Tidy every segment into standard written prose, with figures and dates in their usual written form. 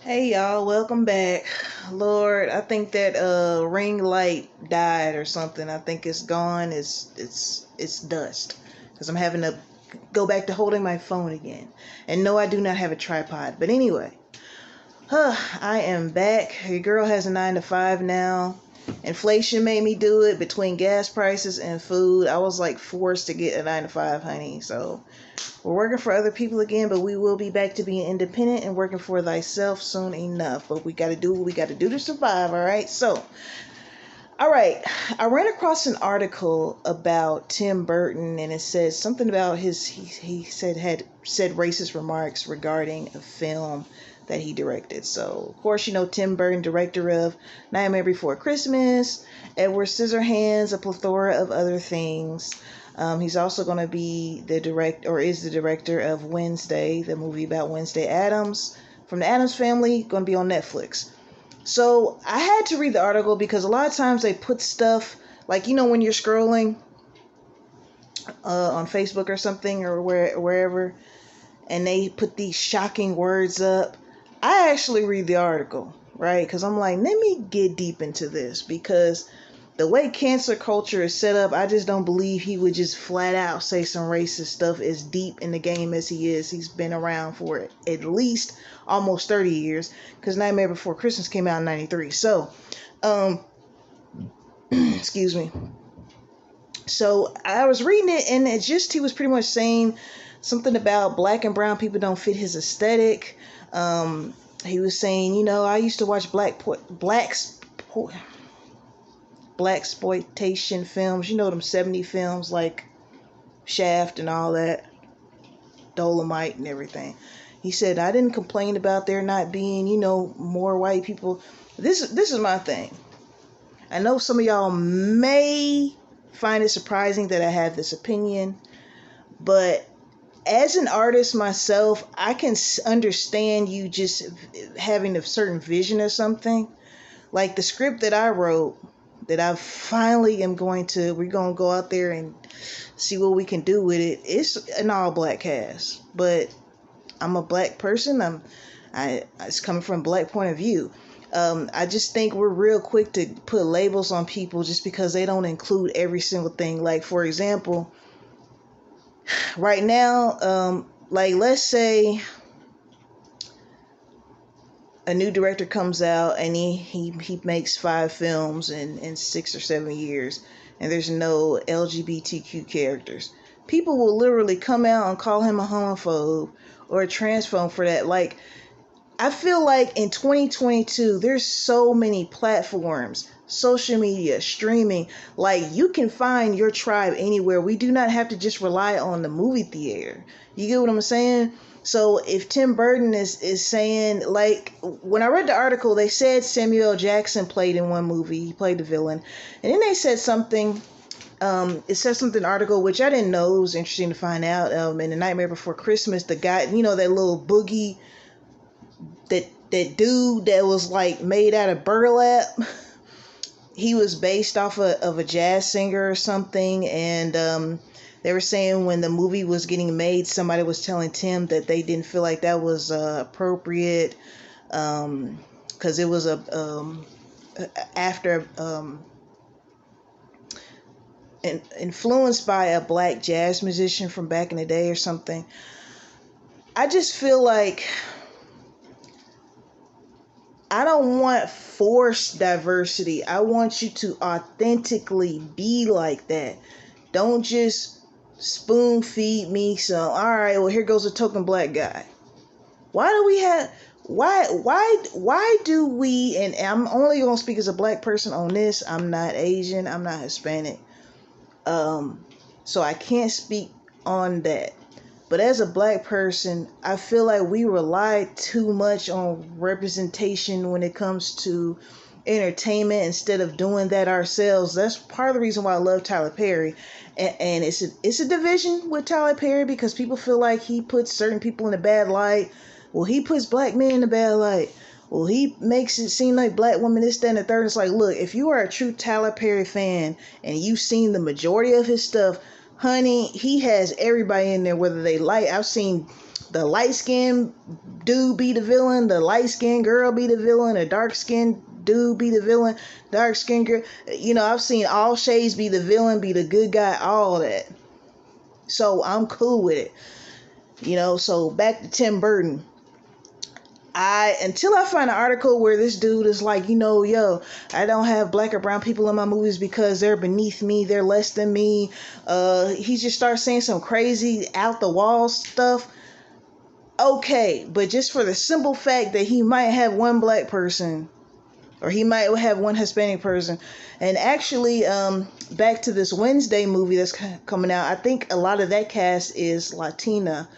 Hey y'all, welcome back. Lord, I think that ring light died or something. I think it's gone. It's dust. Cuz I'm having to go back to holding my phone again. And no, I do not have a tripod. But anyway, I am back. Your girl has a 9 to 5 now. Inflation made me do it between gas prices and food. I was like forced to get a 9 to 5, honey. So we're working for other people again, but we will be back to being independent and working for thyself soon enough. But we got to do what we got to do to survive, all right? So, all right. I ran across an article about Tim Burton, and it says something about he said had said racist remarks regarding a film that he directed. So, of course, Tim Burton, director of Nightmare Before Christmas, Edward Scissorhands, a plethora of other things. He's also going to be is the director of Wednesday, the movie about Wednesday Addams from the Addams Family, going to be on Netflix. So I had to read the article because a lot of times they put stuff like, when you're scrolling on Facebook or something or wherever, and they put these shocking words up. I actually read the article, right? Because I'm like, let me get deep into this, because the way cancer culture is set up, I just don't believe he would just flat out say some racist stuff as deep in the game as he is. He's been around for at least almost 30 years, because Nightmare Before Christmas came out in 93. So, excuse me. So I was reading it, and he was pretty much saying something about black and brown people don't fit his aesthetic. He was saying, I used to watch black exploitation films, them 70 films like Shaft and all that, Dolomite and everything. He said, I didn't complain about there not being, more white people. This is my thing. I know some of y'all may find it surprising that I have this opinion, but as an artist myself, I can understand you just having a certain vision or something. Like the script that I wrote, that I finally we're going to go out there and see what we can do with it. It's an all black cast, but I'm a black person. It's coming from a black point of view. I just think we're real quick to put labels on people just because they don't include every single thing. Like, for example, right now, like, let's say a new director comes out and he makes 5 films in 6 or 7 years, and there's no LGBTQ characters. People will literally come out and call him a homophobe or a transphobe for that. Like, I feel like in 2022, there's so many platforms, social media, streaming. Like, you can find your tribe anywhere. We do not have to just rely on the movie theater. You get what I'm saying? So if Tim Burton is saying, like, when I read the article, they said Samuel L. Jackson played in one movie. He played the villain. And then they said something, it said something article, which I didn't know. It was interesting to find out. In The Nightmare Before Christmas, the guy, that little boogie, that dude that was like made out of burlap, he was based off of a jazz singer or something. And they were saying when the movie was getting made, somebody was telling Tim that they didn't feel like that was appropriate, because it was after influenced by a black jazz musician from back in the day or something. I just feel like I don't want forced diversity. I want you to authentically be like that. Don't just spoon feed me some, all right, well, here goes a token black guy. Why do we have, why do we, and I'm only going to speak as a black person on this. I'm not Asian. I'm not Hispanic. So I can't speak on that. But as a black person, I feel like we rely too much on representation when it comes to entertainment instead of doing that ourselves. That's part of the reason why I love Tyler Perry. And it's a division with Tyler Perry because people feel like he puts certain people in a bad light. Well, he puts black men in a bad light. Well, he makes it seem like black women, this, that, and the third. It's like, look, if you are a true Tyler Perry fan and you've seen the majority of his stuff, honey, he has everybody in there, whether they like. I've seen the light-skinned dude be the villain, the light-skinned girl be the villain, a dark-skinned dude be the villain, dark-skinned girl. I've seen all shades be the villain, be the good guy, all that. So I'm cool with it. So back to Tim Burton. Until I find an article where this dude is like, yo, I don't have black or brown people in my movies because they're beneath me, they're less than me. He just starts saying some crazy out the wall stuff. Okay, but just for the simple fact that he might have one black person, or he might have one Hispanic person. And actually, back to this Wednesday movie that's coming out, I think a lot of that cast is Latina,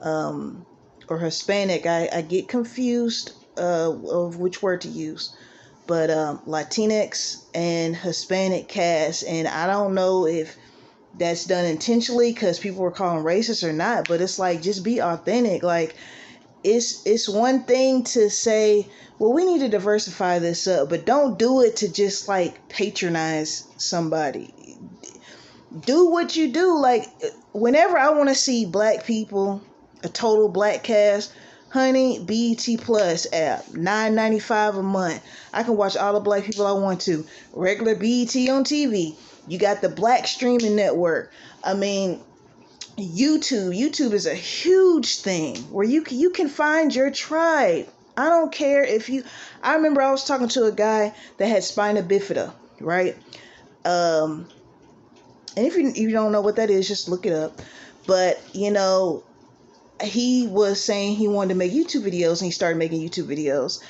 or Hispanic. I get confused of which word to use, but Latinx and Hispanic cast, and I don't know if that's done intentionally because people were calling racist or not, but it's like, just be authentic. Like, it's one thing to say, well, we need to diversify this up, but don't do it to just like patronize somebody. Do what you do. Like, whenever I want to see black people, a total black cast, honey, BET Plus app, $9.95 a month. I can watch all the black people I want to. Regular BET on TV. You got the black streaming network. I mean, YouTube is a huge thing where you can find your tribe. I don't care if you. I remember I was talking to a guy that had spina bifida, right? And if you don't know what that is, just look it up. But he was saying he wanted to make YouTube videos, and he started making YouTube videos.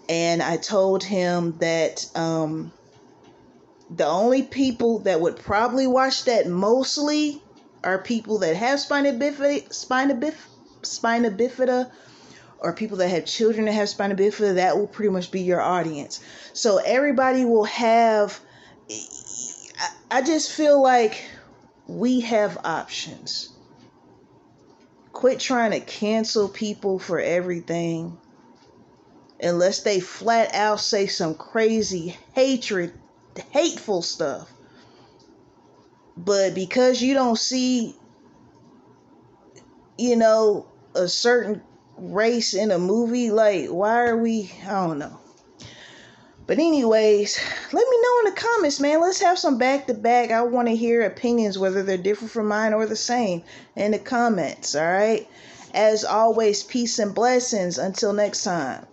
And I told him that the only people that would probably watch that mostly are people that have spina bifida, or people that have children that have spina bifida. That will pretty much be your audience. So everybody will have. I just feel like we have options. Quit trying to cancel people for everything unless they flat out say some crazy hateful stuff. But because you don't see, a certain race in a movie, like, why are we, I don't know. But anyways, let me know in the comments, man. Let's have some back-to-back. I want to hear opinions, whether they're different from mine or the same, in the comments, all right? As always, peace and blessings. Until next time.